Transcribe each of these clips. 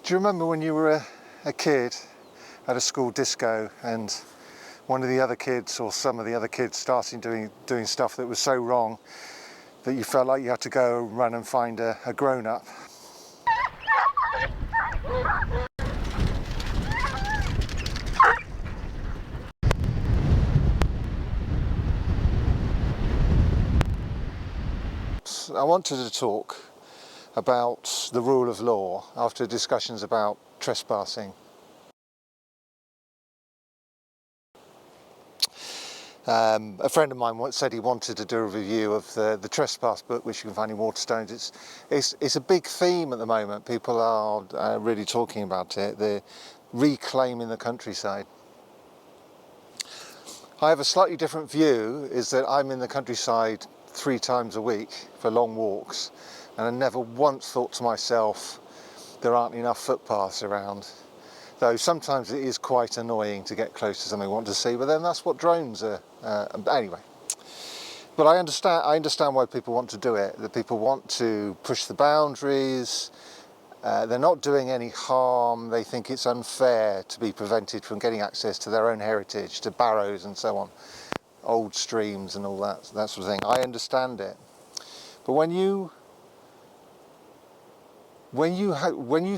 Do you remember when you were a kid at a school disco and one of the other kids or some of the other kids started doing stuff that was so wrong that you felt like you had to go run and find a grown-up? I wanted to talk about the rule of law after discussions about trespassing. A friend of mine once said he wanted to do a review of the Trespass book, which you can find in Waterstones. It's a big theme at the moment. People are really talking about it. They're reclaiming the countryside. I have a slightly different view, is that I'm in the countryside 3 times a week for long walks, and I never once thought to myself there aren't enough footpaths around. Though sometimes it is quite annoying to get close to something I want to see, but then that's what drones are. Anyway, but I understand why people want to do it. That people want to push the boundaries. They're not doing any harm. They think it's unfair to be prevented from getting access to their own heritage, to barrows and so on, old streams and all that sort of thing. I understand it, but when you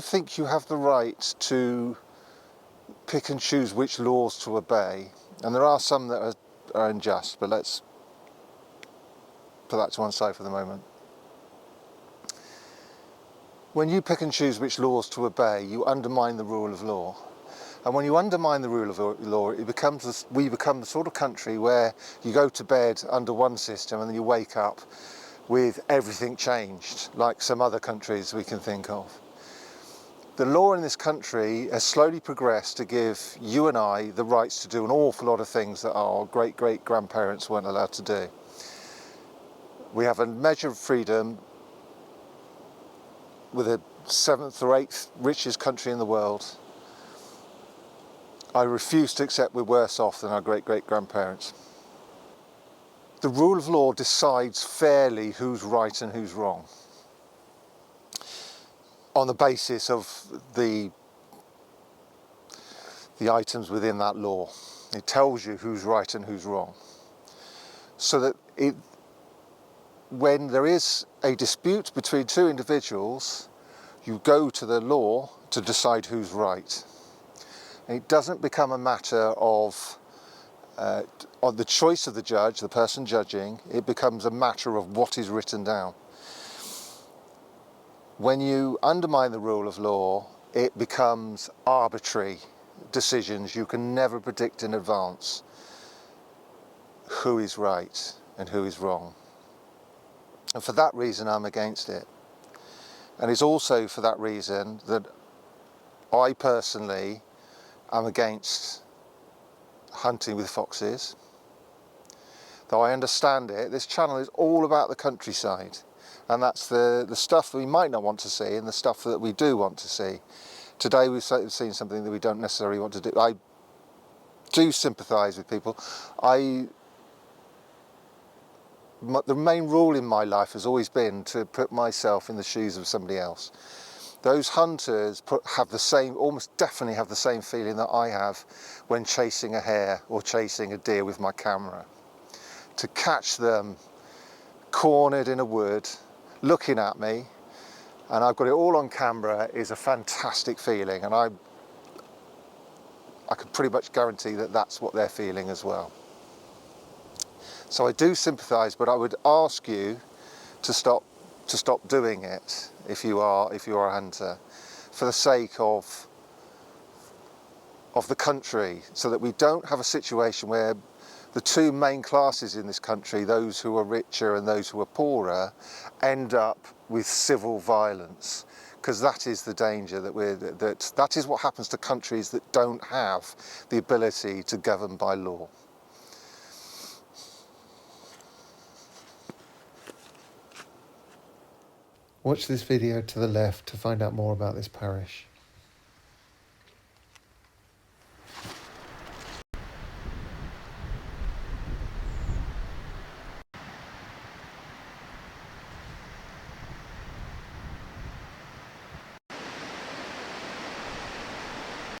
think you have the right to pick and choose which laws to obey, and there are some that are unjust, but let's put that to one side for the moment. When you pick and choose which laws to obey, you undermine the rule of law. And when you undermine the rule of law, we become the sort of country where you go to bed under one system and then you wake up with everything changed, like some other countries we can think of. The law in this country has slowly progressed to give you and I the rights to do an awful lot of things that our great-great-grandparents weren't allowed to do. We have a measure of freedom with the 7th or 8th richest country in the world. I refuse to accept we're worse off than our great-great-grandparents. The rule of law decides fairly who's right and who's wrong, on the basis of the items within that law. It tells you who's right and who's wrong. So that when there is a dispute between 2 individuals, you go to the law to decide who's right. And it doesn't become a matter of the choice of the judge, the person judging. It becomes a matter of what is written down. When you undermine the rule of law, it becomes arbitrary decisions. You can never predict in advance who is right and who is wrong. And for that reason, I'm against it. And it's also for that reason that I personally am against hunting with foxes. Though I understand it, this channel is all about the countryside. And that's the stuff that we might not want to see and the stuff that we do want to see. Today we've seen something that we don't necessarily want to do. I do sympathise with people. The main rule in my life has always been to put myself in the shoes of somebody else. Those hunters almost definitely have the same feeling that I have when chasing a hare or chasing a deer with my camera. To catch them cornered in a wood, looking at me, and I've got it all on camera, is a fantastic feeling, and I can pretty much guarantee that that's what they're feeling as well. So I do sympathise, but I would ask you to stop doing it if you are a hunter, for the sake of the country, so that we don't have a situation where the 2 main classes in this country, those who are richer and those who are poorer, end up with civil violence, because that is the danger that is what happens to countries that don't have the ability to govern by law. Watch this video to the left to find out more about this parish.